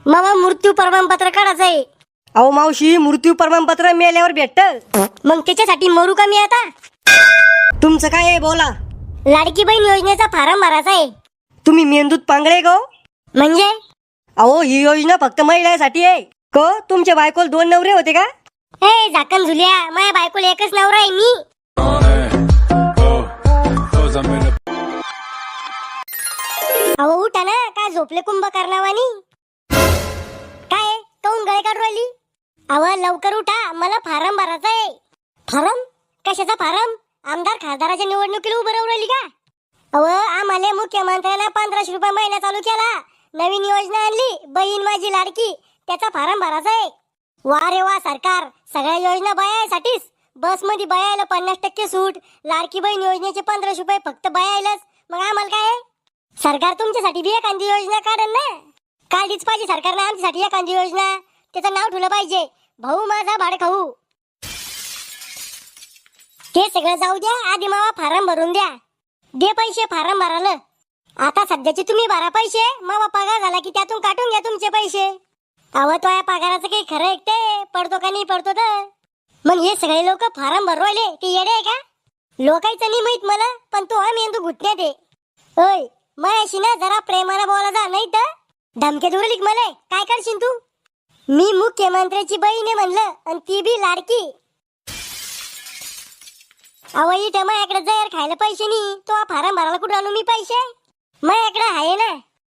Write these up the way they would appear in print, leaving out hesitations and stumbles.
मामा मृत्यू प्रमाणपत्र काढायचंय. अहो मावशी, मृत्यू प्रमाणपत्र मेल्यावर भेटत. मग त्याच्यासाठी मरू का मी आता? तुमचं काय आहे बोला. लाडकी बहीण योजनेचा फॉर्म भरायचा आहे. तुम्ही मेंदूत पांगळे गो. म्हणजे अहो ही योजना फक्त महिलांसाठी आहे. को तुमच्या बायकोला 2 नवरे होते का? हे झाकण झुल्या, माझ्या बायकोला एकच नवरा आहे मी. अहो उठा ना, काय झोपले कुंभकर्णावानी? काय काऊन गळे काढून राहिली? अहो लवकर उठा, मला फॉर्म भरायचा आहे. फॉर्म? कशाचा फॉर्म? आमदार खासदाराच्या निवडणुकीला उभं राहून राहिली का? अहो आम्हाला मुख्यमंत्र्याला 1500 रुपये महिना चालू केला. नवीन योजना आणली, बहीण माझी लाडकी, त्याचा फॉर्म भरायचा आहे. वा रे वा सरकार, सगळ्या योजना बायासाठीच. बस मध्ये बायाला 50% सूट, लाडकी बहीण योजनेचे 1500 रुपये फक्त बायालाच. मग आम्हाला काय? सरकार तुमच्यासाठी बी एखादी योजना काढन ना. काढलीच पाहिजे सरकारने आमच्यासाठी एखादी योजना. त्याचं नाव ठेवलं पाहिजे, भाऊ माझा भाड खाऊ. ते सगळं जाऊ द्या, आधी मावा फॉर्म भरून द्या. दे पैसे फॉर्म भरायला. आता सध्याचे तुम्ही भरा पैसे, मावा पगार झाला की त्यातून काटून घ्या तुमचे पैसे. अहो तो या पगाराचं काही खरं ऐकते, पडतो का नाही पडतो तर. मग हे सगळे लोक फॉर्म भरवायले ते येडे आहे का? लोकांचं नाही माहित मला, पण तो हा मेंदू घुटण्यात आहे. ओय मयाशी ना जरा प्रेमाने बोला जा, नाही तर धमके दूर लिख. मला काय करशील तू? मी मुख्यमंत्र्याची बहीण आहे म्हणलं, आणि ती बी लाडकी. अहो इथं माझ्याकडे जर खायला पैसे नाही, तो हा फॉर्म भरायला कुठं आणू मी पैसे? माझ्याकडे आहे ना.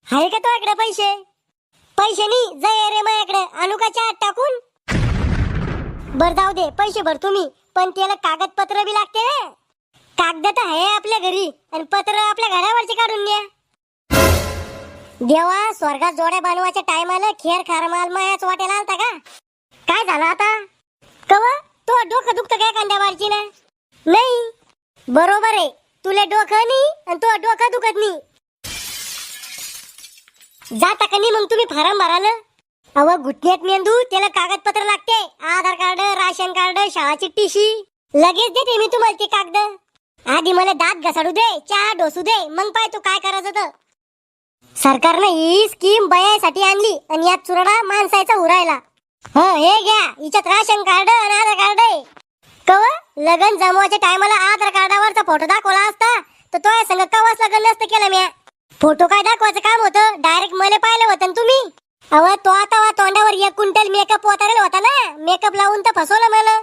आहे का तो इकडे पैसे? पैसे नाही जय रे माझ्याकडे, आणू का चहा टाकून? बर जाऊ दे, पैसे भर तुम्ही, पण त्याला कागदपत्र बी लागते ना. कागद तर आहे आपल्या घरी, आणि पत्र आपल्या घरावरचे काढून द्या. देवा, स्वर्गात जोड्या बनवायच्या टायमाला खेर खारमाल मायाच वाट्याला आलता का? काय झालं आता? कवा तो डोकं दुखतं काय कांद्यावरची ना? नाही बरोबर आहे, तुला डोकं नाही आणि तो डोकं दुखत नाही. जाता का नाही मग तुम्ही फॉर्म भरायला? अहो घुटण्यात मेंदू, त्याला कागदपत्र लागते. आधार कार्ड, राशन कार्ड, शाळाची टीसी. लगेच देते मी तुम्हाला ते कागद. आधी मला दात घसाडू दे, चहा डोसू दे, मग पाय तू काय करायचं तर. सरकारनं ही स्कीम बयासाठी आणली, आणि यात चुरडा माणसाचा उरायला. हे घ्या, हिच्यात राशन कार्ड आणि आधार कार्ड आहे. कव लग्न जमवायच्या टायमाला आधार कार्डावरचा फोटो दाखवला असता तर तो या संग कवाच लग्न नसतं केलं म्या. फोटो काय दाखवायचं काम होतं? डायरेक्ट मला पाहिलं होतं ना तुम्ही. अहो तो आता तोंडावर 1 क्विंटल मेकअप उतारला होता ना. मेकअप लावून तर फसवलं मला.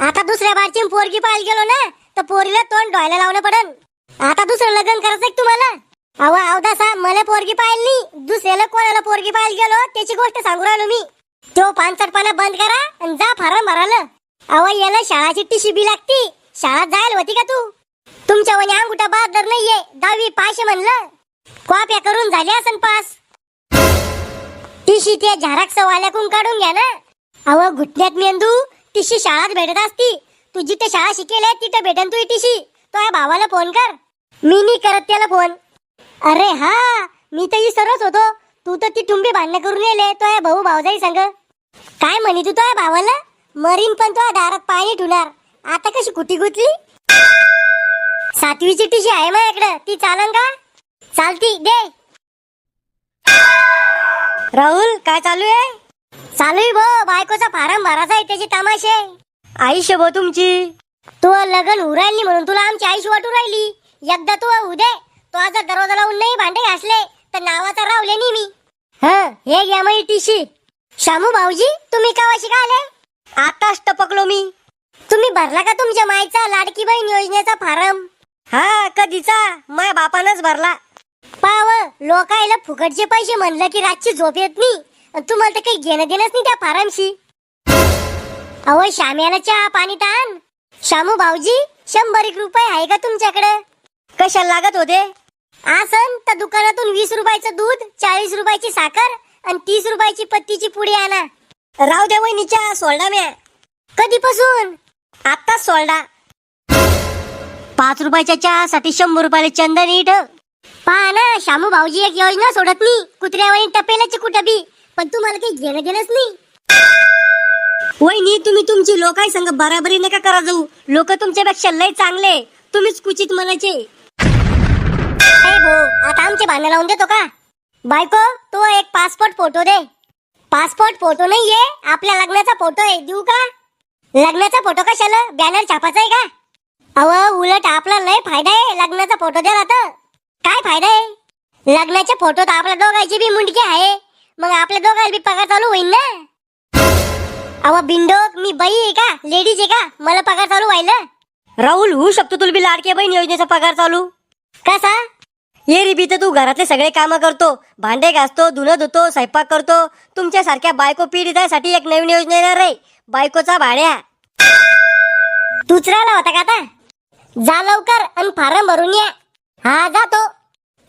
आता दुसऱ्या बारची पोरगी पाहायला गेलो ना, तर पोरीला तोंड धुवायला लावणं पडन. आता दुसरं लग्न करायचं का तुम्हाला? अहो अवदासा, मला पोरगी पाहिली नाही, दुसऱ्याला कोणाला पोरगी पाहायला गेलो त्याची गोष्ट सांगू राहिलो मी. तो पानसटपणा बंद करा आणि जा फॉर्म भरायला. अहो याला शाळाची टीसी बी लागती. शाळात जायला होती का तू? तुमच्या वनी अंगुठा बहादर नाहीये. 10वी पास म्हणलं, कॉप्या करून झाल्या असन पास. टीसी ते झेरॉक्स वाल्याकडून काढून घ्या ना. अहो घुटण्यात मेंदू, टीसी शाळात भेटत असती. तू जिथे शाळा शिकेल तिथे भेटन तू टीसी. तो या भावाला फोन कर. मी नाही करत त्याला फोन. अरे हा, मी तर विसरत होतो. तू तर ती टुंबी भांडणं करून येले तो या भाऊ भाऊजाई संग. काय म्हणी तू तो या भावाला? मरीन पण तो दारात पाणी ठुणार. आता कशी कुटी गुतली? 7वीची टीशी आहे माझ्याकडे, ती चालन का? चालती, दे. राहुल काय चालू आहे? चालू आहे भो, बायकोचा फॉर्म भरायचा आहे, त्याची तमाशे. आयुष्य भो तुमची. तू लग्न उरायली म्हणून तुला आमची आयुष्य वाटू राहिली. एकदा तू उदे तो आज दरवाजा लावून नाही भांडे घासले तर नावाचा रावले नाही मी. हे घ्या माझी टीशी. शामू भाऊजी, तुम्ही कावाशी का आले? आताच टपकलो मी. तुम्ही भरला का तुमच्या माईचा लाडकी बहीण योजनेचा फॉर्म? हा कधीचा, माझ्या बापानच भरला. पाव लोकायला फुकटचे पैसे म्हणलं की रातची झोप येत नाही, आणि तुम्हाला तर काही घेणं देणंच नाही त्या फॉर्मशी. अहो श्याम्याला चहा पाणी ताण. शामू भाऊजी, 100 रुपये आहे का तुमच्याकडे? कशाला लागत होते? आसन तर दुकानातून 20 रुपयाचं दूध, 40 रुपयाची साखर आणि 30 रुपयाची पत्तीची पुडी आणा. राव द्या वहिनीच्या, सोडा म्या. कधीपासून? आताच सोडा. 5 रुपयाच्या चहासाठी 100 रुपयाला चंदन इट. पहा ना, शामू भाऊजी एक योजना सोडत नाही. कुत्र्यावानी टपेलाची कुठं बी, पण तुम्हाला काही घेणं देणंच नाही. वहिनी तुम्ही तुमची लोकाय संग बराबरी नका करा जाऊ. लोक तुमच्यापेक्षा लय चांगले, तुम्हीच कुचित म्हणायचे. भाऊ आता आमचे भांडण लावून देतो का? बायको तो एक पासपोर्ट फोटो दे. पासपोर्ट फोटो नाहीये, आपल्या लग्नाचा फोटो आहे. देऊ का? लग्नाचा फोटो कशाला? बॅनर छापायचा आहे का? अहो उलट आपला लय फायदा आहे लग्नाचा फोटो द्याला तर. काय फायदा आहे? लग्नाच्या फोटोत आपल्या दोघांची बी मुंडकी आहे, मग आपल्या दोघांना बी पगार चालू होईल ना. अहो बिंडोक, मी बाई आहे का लेडीज आहे का मला पगार चालू व्हायला? राहुल, होऊ शकतो तुला बी लाडक्या बहीण योजनेचा पगार चालू. कसा? ये रे बी तर तू घरातले सगळे कामं करतो, भांडे घासतो, धुणं धुतो, स्वयंपाक करतो. तुमच्यासारख्या बायको पीडितासाठी एक नवीन योजना येणार आहे, बायकोचा भाड्या. तूच राहिला होता का आता? जा लवकर आणि फारम भरून या. हा जातो.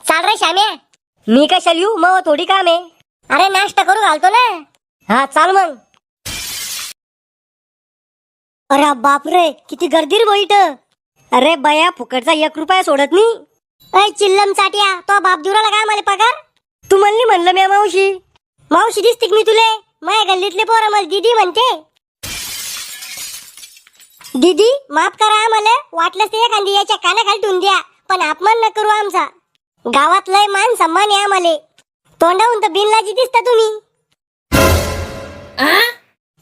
चाल रे श्याम्या. मी कशाला येऊ, मग थोडी काम आहे. अरे नाश्ता करू घालतो ना. हा चाल मग. अरे बापरे, किती गर्दी रे बाई इथं. अरे बया, फुकटचा 1 रुपया सोडत नाही. अय चिल्लम चाट्या, तो बाप दुराला का मला पगार? तू म्हणली म्हणलं मी मावशी. मावशी दिसते का मी तुले? माझ्या गल्लीतले पोरं मला दीदी म्हणते. दीदी माफ करा आम्हाला, वाटलंच ते एखादी याच्या कानाखाली ठेवून द्या, पण अपमान न करू आमचा. गावात लय मान सन्मान आहे आम्हाला. तोंडाहून तर बिनलाजी दिसता तुम्ही.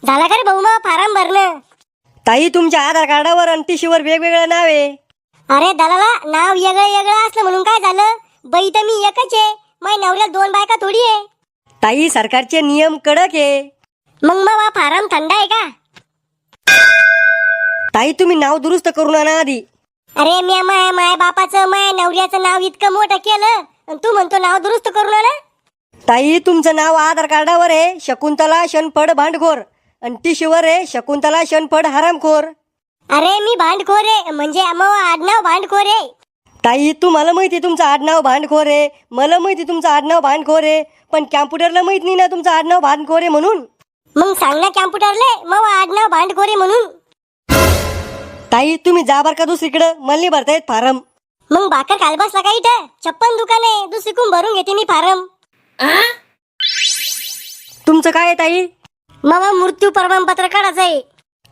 झाला का रे भाऊ मग फारम भरणं? ताई, तुमच्या आधार कार्डावर आणि टीशीवर वेगवेगळं नाव आहे. अरे दलाला, नाव वेगळं वेगळं असलं म्हणून काय झालं? बाई तर मी एकच आहे, माझ्या नवऱ्याला 2 बायका थोडी आहे. ताई, सरकारचे नियम कडक आहे. मग मग फारम थंड आहे का? ताई, तुम्ही नाव दुरुस्त करून आणा आधी. अरे मी माय बापाचं माय नवऱ्याचं नाव इतकं मोठं केलं आणि तू म्हणतो नाव दुरुस्त करून आण. ताई, तुमचं नाव आधार कार्डावर आहे शकुंतला शनफड भांडखोर आणि टीशीवर आहे शकुंतला शनफड हरामखोर. अरे मी भांडखोर आहे म्हणजे मग आडनाव भांडखोर आहे. ताई, तुम्हाला माहिती तुमचं आडनाव भांडखोर आहे, मला माहिती तुमचं आडनाव भांडखोर आहे, पण कॅम्प्युटरला माहित नाही ना तुमचं आडनाव भांडखोर आहे म्हणून. मग सांग ना कॅम्प्युटरले मग आडनाव भांडखोर आहे म्हणून. ताई, तुम्ही जा बर का दुसरीकडे, मला नाही भरतायत फारम. मग भाकर खाल बसला का इथं? छप्पन दुकान आहे, दुसरीकडून भरून घेते मी फारम. तुमचं काय आहे ताई? मग मृत्यू प्रमाणपत्र काढायचं आहे.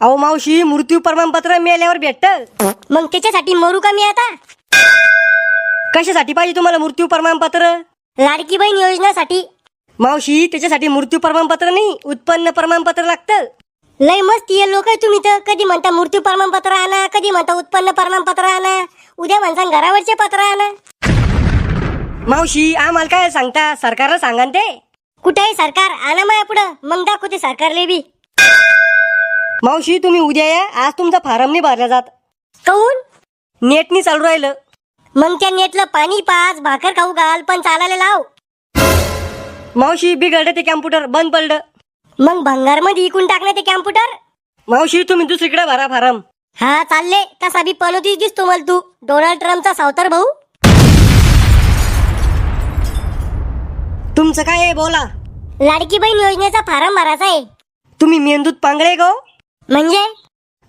अहो मावशी, मृत्यू प्रमाणपत्र मिळाल्यावर भेटत. मग त्याच्यासाठी मरू का मी आता? कशासाठी पाहिजे तुम्हाला मृत्यू प्रमाणपत्र? लाडकी बहीण योजनेसाठी. मावशी, त्याच्यासाठी मृत्यू प्रमाणपत्र नाही, उत्पन्न प्रमाणपत्र लागतं. लय मस्ती आहे लोक तुम्ही तर. कधी म्हणता मृत्यू प्रमाणपत्र आणा, कधी म्हणता उत्पन्न प्रमाणपत्र आणा, उद्या म्हणता घरावरचे पत्र आणा. मावशी, आम्हाला काय सांगता, सरकारला सांगा ना ते. कुठे आहे सरकार? आणा माया पुढं, मग दाखवते सरकारले बी. मावशी, तुम्ही उद्या या, आज तुमचा फारम नाही भरला जात. काऊन? नेटनी चालू राहिलं. मग त्या नेटला पाणी पाच, भाकर खाऊ घाल, पण चालायला लाव. मावशी, बिघडलं ते कॅम्प्युटर, बंद पडलं. मग भंगार मध्ये इकून टाकणे ते कॅम्प्युटर. मावशी, तुम्ही दुसरीकडे भरा फारम. हा चालले, तसा बी पनोतीच दिसतो मला तू, डोनाल्ड ट्रम्पचा सावतर भाऊ. तुमचं काय आहे बोला. लाडकी बहीण योजनेचा फारम भरायचा आहे. तुम्ही मेंदूत पांगळे गो. म्हणजे?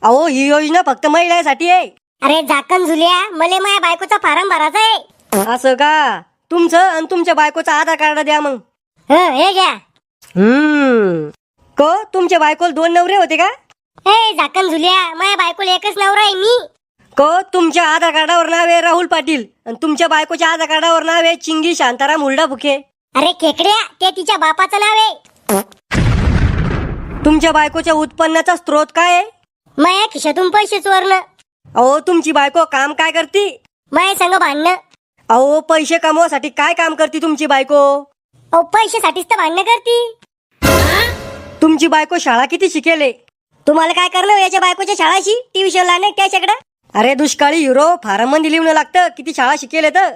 अहो, ही योजना फक्त महिलांसाठी आहे. अरे झाकण झुल्या, मले माया बायकोचा फारम भरायचा आहे. असं का? तुमचं आणि तुमच्या बायकोचा आधार कार्ड द्या मग. हे घ्या. को तुमच्या बायकोला 2 नवरे होते का? हे झाकण झुल्या, माया बायकोला एकच नवरा आहे मी. को तुमच्या आधार कार्डावर नाव आहे राहुल पाटील आणि तुमच्या बायकोच्या आधार कार्डावर नाव आहे चिंगी शांताराम हुरडा फुके. अरे खेकड्या, ते तिच्या बापाचं नाव आहे. तुमच्या बायकोच्या उत्पन्नाचा स्रोत काय आहे? माया खिशातून पैसे चोरणं. अहो, तुमची बायको काम काय करते? माया संग भांडणं. अहो, पैसे कमवासाठी काय काम करते तुमची बायको? अहो पैशासाठीच तर भांडणं करती. तुमची बायको शाळा किती शिकेले? तुम्हाला काय करणं याच्या बायकोच्या शाळाशी? ट्युशन लावणं त्याच्याकडं. अरे दुष्काळी हिरो, फारम मध्ये लिहून लागतं किती शाळा शिकेले तर.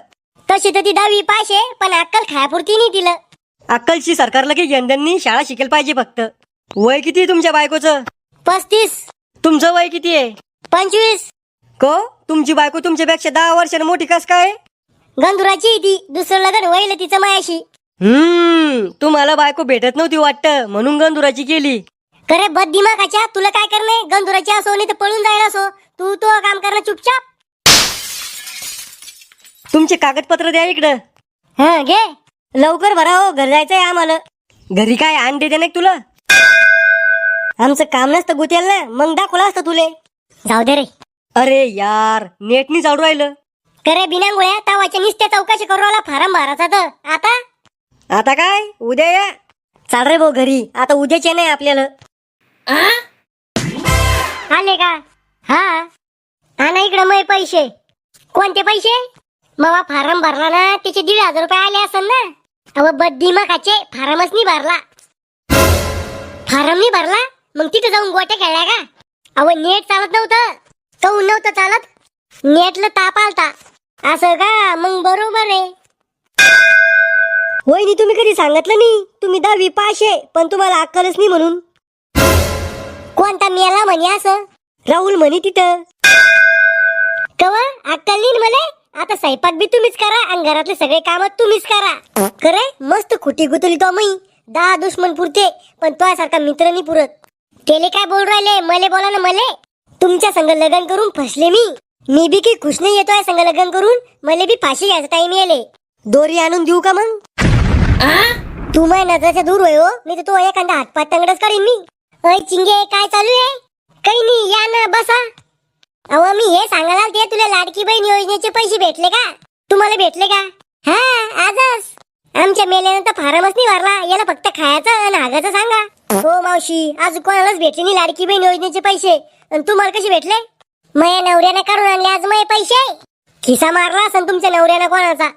तशी तर ती 10वी पास आहे, पण अक्कल खायापुरती नाही तिला. अक्कलची सरकारला की यंदांनी शाळा शिकेल पाहिजे फक्त. वय किती आहे तुमच्या बायकोचं? 35. तुमचं वय किती आहे? 25. को तुमची बायको तुमच्यापेक्षा 10 वर्षांनी मोठी कस काय? गंधुराची ती, दुसरं लग्न व्हायला तिचं मायाशी. तुम्हाला बायको भेटत नव्हती वाटतं म्हणून गंधुराची केली. करे बद दिमागाच्या, तुला काय करणे? गंधुराची असो नाही तर पळून जायला असो, तू तो काम करणं चुपचाप. तुमचे कागदपत्र द्या इकडं. हा घे लवकर भरा हो, घर जायचंय आम्हाला. घरी काय आण देते नाही तुला? आमचं काम नसतं गुतेल ना, मग दाखवलं असतं तुले. जाऊ दे रे. अरे यार, नेटनी चालू राहिलं. करे बिनांगोळ्या तावाच्या निस्त्या चौकशी करू आला फारम भरायचा तर आता. आता काय उद्या या. चाल रे भाऊ घरी, आता उद्याचे नाही आपल्याला. आले का? हा आणा इकडे मग पैसे. कोणते पैसे? मग फार्म भरला ना त्याचे 1,500 रुपये आले असेल ना. अव बद्दी मकाचे फार्मच नाही भरला. फार्म नाही भरला मग तिथे जाऊन गोट्या खेळल्या का? अव नेट चालत नव्हतं. काऊन नव्हतं चालत? नेटला ताप आलता. असं का? मग बरोबर आहे. वहिनी तुम्ही कधी सांगितलं नाही तुम्ही 10वी पास आहे पण तुम्हाला अक्कलच नाही म्हणून. कोणता मेला म्हणे असं? राहुल म्हणे तिथं. कवा अक्कल नाही मले? आता स्वयंपाक बी तुम्हीच करा आणि घरातले सगळे काम तुम्हीच करा. खरे मस्त खुटी गुतली तो मी. 10 दुश्मन पुरते पण तो सारखा मित्र नाही पुरत. तेले काय बोल राहिले? मले बोला ना मले. तुमच्या संग लग्न करून फसले मी बी की खुश नाही येतोय संग लग्न करून. मले बी फाशी घ्यायचा टाइम येले. दोरी आणून देऊ का मग? तू माझ्या नजरेच्या दूर होय हो. मी तर तो एखादा हातपात तंगडच करीन मी. अय चिंगे काय चालू आहे? काही नाही या ना बसा. अहो मी हे सांगायला ते तुला लाडकी बहीण योजनेचे पैसे भेटले का? तुम्हाला भेटले का? हा आजच. आमच्या मेल्यानंतर फार्मच नाही भरला. याला फक्त खायचं आणि हागायचं सांगा. हो मावशी आज कोणालाच भेटले नाही लाडकी बहीण योजनेचे पैसे. आणि तुम्हाला कसे भेटले? माझ्या नवऱ्याने काढून आणले आज माझे पैसे. खिसा मारला असेल तुमच्या नवऱ्यानं कोणाचा.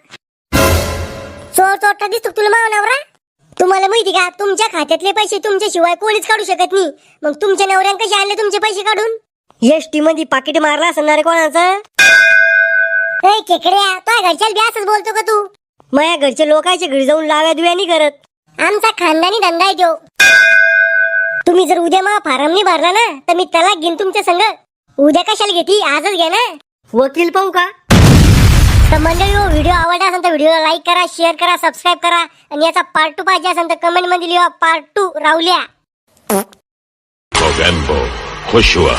चोर चोरटा दिसतो तुला माव नवरा. तुम्हाला माहिती का तुमच्या खात्यातले पैसे तुमच्या शिवाय कोणीच काढू शकत नाही. मग तुमच्या नवऱ्यानं कसे आणले तुमचे पैसे काढून? एसटी मध्ये पाकिट मारला असणार कोणाचं. ए खेकड्या तो घरच्या बी असंच बोलतो का तू? माझ्या घरच्या लोकांच्या घरी जाऊन लाव्या दुव्या नाही करत. आमचा खानदानी धंदा आहे तो. तुम्ही जर उद्या मला फार्म नाही भरला ना तर मी तलाक घेईन तुमच्या संग. उद्या कशाला घेती? आजच घे ना. वकील पाहू का? तर मंडळी हो व्हिडिओ आवडला असेल तर व्हिडिओला लाईक करा, शेअर करा, सबस्क्राईब करा आणि याचा पार्ट 2 पाहिजे असेल तर कमेंट मध्ये लिहा पार्ट 2 राहुल्या. Movember, खुश हुआ.